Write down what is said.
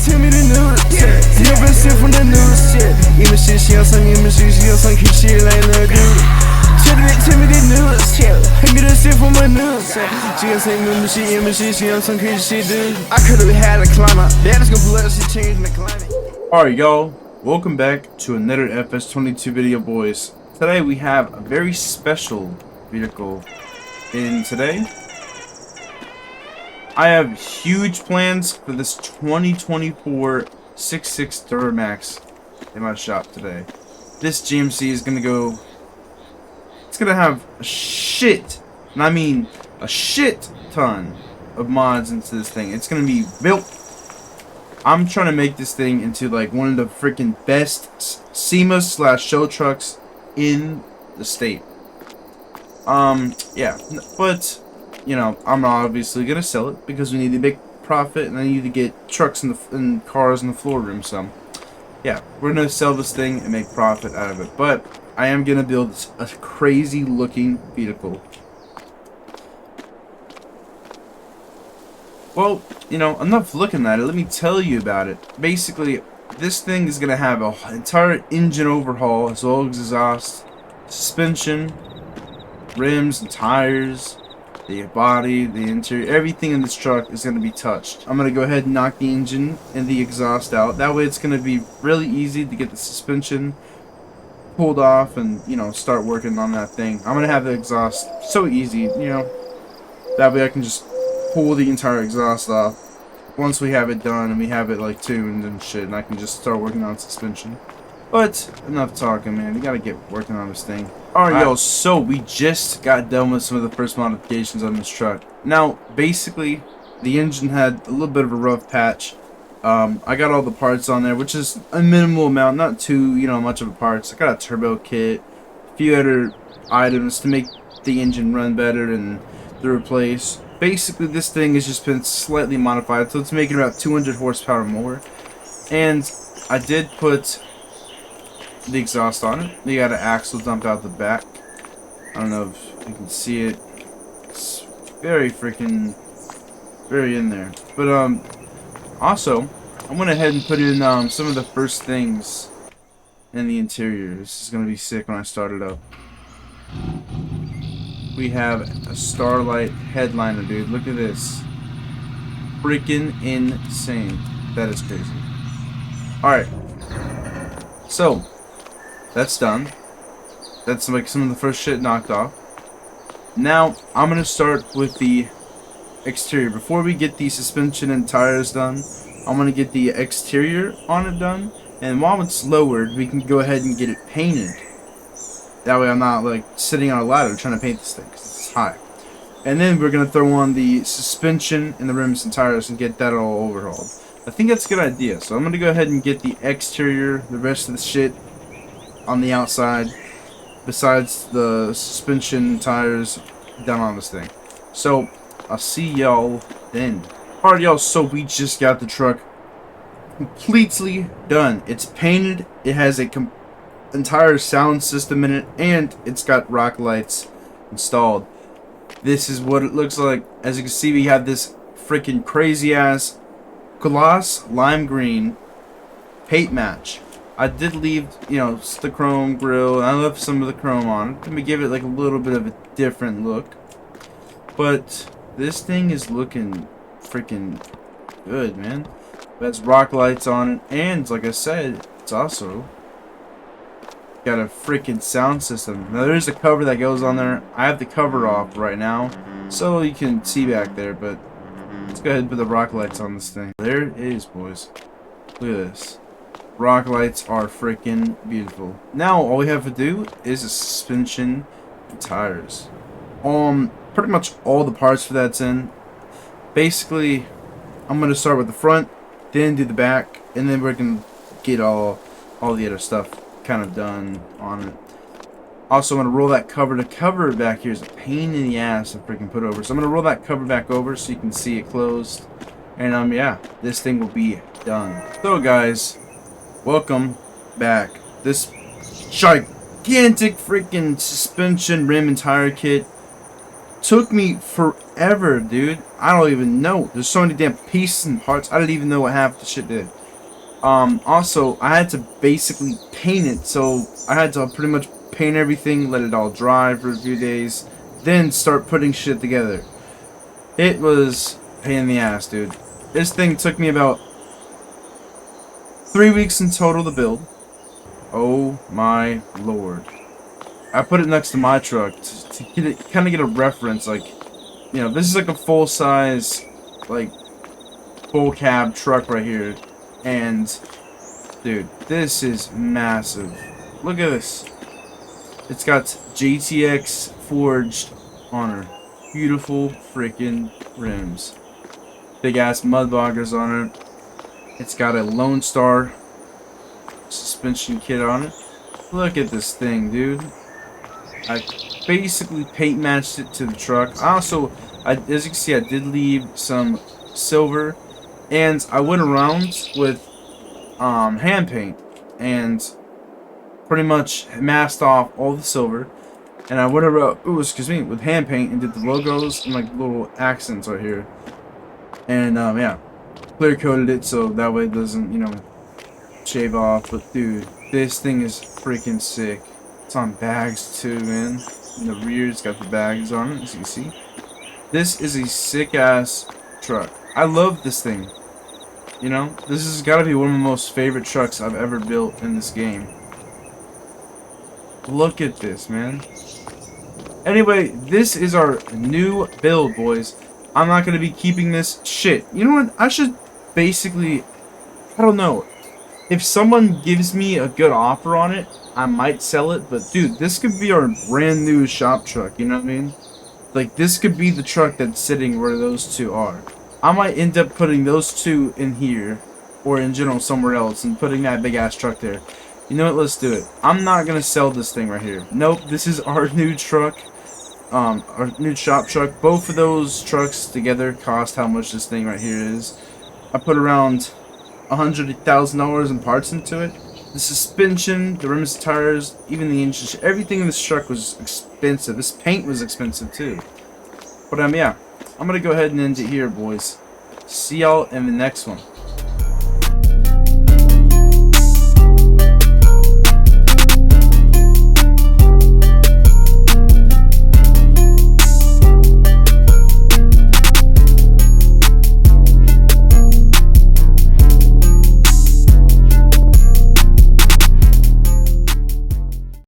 tell me the news. You been sent from the news. Even shit, she on some keep shit like no dude. Tell me the news. I get a shit from my news. She gon' say me shit, she on some crazy shit, dude. I could've had a climber. Daddy's gonna blood, she changing the climate. Alright, y'all. Welcome back to another FS22 video, boys. Today we have a very special vehicle. And today, I have huge plans for this 2024 66 Duramax in my shop today. This GMC is gonna go. It's gonna have a shit, and I mean a shit ton of mods into this thing. It's gonna be built. I'm trying to make this thing into like one of the freaking best Sema / show trucks in the state. Yeah, but you know, I'm obviously gonna sell it because we need to make profit, and I need to get trucks and cars in the floor room. So, yeah, we're gonna sell this thing and make profit out of it. But I am gonna build a crazy looking vehicle. Well, you know, enough looking at it. Let me tell you about it. Basically, this thing is gonna have an entire engine overhaul, as well as exhaust, suspension, rims and tires, the body, the interior, everything in this truck is going to be touched. I'm going to go ahead and knock the engine and the exhaust out. That way it's going to be really easy to get the suspension pulled off and, you know, start working on that thing. I'm going to have the exhaust so easy, you know. That way I can just pull the entire exhaust off once we have it done and we have it like tuned and shit, and I can just start working on suspension. But enough talking, man. We gotta get working on this thing. Alright, yo, so we just got done with some of the first modifications on this truck. Now, basically, the engine had a little bit of a rough patch. I got all the parts on there, which is a minimal amount, not too, you know, much of a parts. I got a turbo kit, a few other items to make the engine run better and to replace. Basically, this thing has just been slightly modified, so it's making about 200 horsepower more. And I did put the exhaust on it. You got an axle dump out the back. I don't know if you can see it. It's very freaking in there. But also I went ahead and put in some of the first things in the interior. This is gonna be sick when I start it up. We have a Starlight headliner, dude. Look at this. Freaking insane. That is crazy. Alright. So that's done. That's like some of the first shit knocked off. Now I'm gonna start with the exterior. Before we get the suspension and tires done, I'm gonna get the exterior on it done, and while it's lowered, we can go ahead and get it painted. That way I'm not like sitting on a ladder trying to paint this thing because it's high. And then we're gonna throw on the suspension and the rims and tires and get that all overhauled. I think that's a good idea. So I'm gonna go ahead and get the exterior, the rest of the shit on the outside, besides the suspension tires, done on this thing. So I'll see y'all then. Alright, y'all, so we just got the truck completely done. It's painted, it has a entire sound system in it, and it's got rock lights installed. This is what it looks like. As you can see, we have this freaking crazy ass gloss lime green paint match. I did leave, you know, the chrome grill. I left some of the chrome on. Let me give it like a little bit of a different look. But this thing is looking freaking good, man. It has rock lights on it, and like I said, it's also got a freaking sound system. Now there's a cover that goes on there. I have the cover off right now, so you can see back there. But let's go ahead and put the rock lights on this thing. There it is, boys. Look at this. Rock lights are freaking beautiful. Now all we have to do is a suspension and tires. Pretty much all the parts for that's in. Basically, I'm gonna start with the front, then do the back, and then we're gonna get all the other stuff kind of done on it. Also, I'm gonna roll that cover. The cover back here is a pain in the ass to freaking put over. So I'm gonna roll that cover back over so you can see it closed. And yeah, this thing will be done. So guys, welcome back. This gigantic freaking suspension, rim, and tire kit took me forever, dude. I don't even know. There's so many damn pieces and parts. I didn't even know what half the shit did. Also, I had to basically paint it, so I had to pretty much paint everything, let it all dry for a few days, then start putting shit together. It was a pain in the ass, dude. This thing took me about 3 weeks in total to build. Oh my lord. I put it next to my truck to get it, kind of get a reference, like, you know, this is like a full-size, like, full cab truck right here, and, dude, this is massive. Look at this. It's got GTX forged on her. Beautiful freaking rims. Big ass mud boggers on it. It's got a Lone Star suspension kit on it. Look at this thing, dude. I basically paint matched it to the truck. I also, as you can see, I did leave some silver, and I went around with hand paint and pretty much masked off all the silver. And I went around, with hand paint and did the logos and like little accents right here. And yeah, clear coated it so that way it doesn't, you know, shave off. But dude, this thing is freaking sick. It's on bags too, man. In the rear, it's got the bags on it, as you can see. This is a sick ass truck. I love this thing. You know, this has got to be one of my most favorite trucks I've ever built in this game. Look at this, man. Anyway, this is our new build, boys. I'm not going to be keeping this shit. You know what? I should basically, I don't know. If someone gives me a good offer on it, I might sell it. But dude, this could be our brand new shop truck. You know what I mean? Like, this could be the truck that's sitting where those two are. I might end up putting those two in here, or in general somewhere else, and putting that big ass truck there. You know what? Let's do it. I'm not gonna sell this thing right here. Nope, this is our new truck. Our new shop truck. Both of those trucks together cost how much this thing right here is. I put around $100,000 in parts into it. The suspension, the rims, the tires, even the engine, everything in this truck was expensive. This paint was expensive too. But yeah, I'm gonna go ahead and end it here, boys. See y'all in the next one.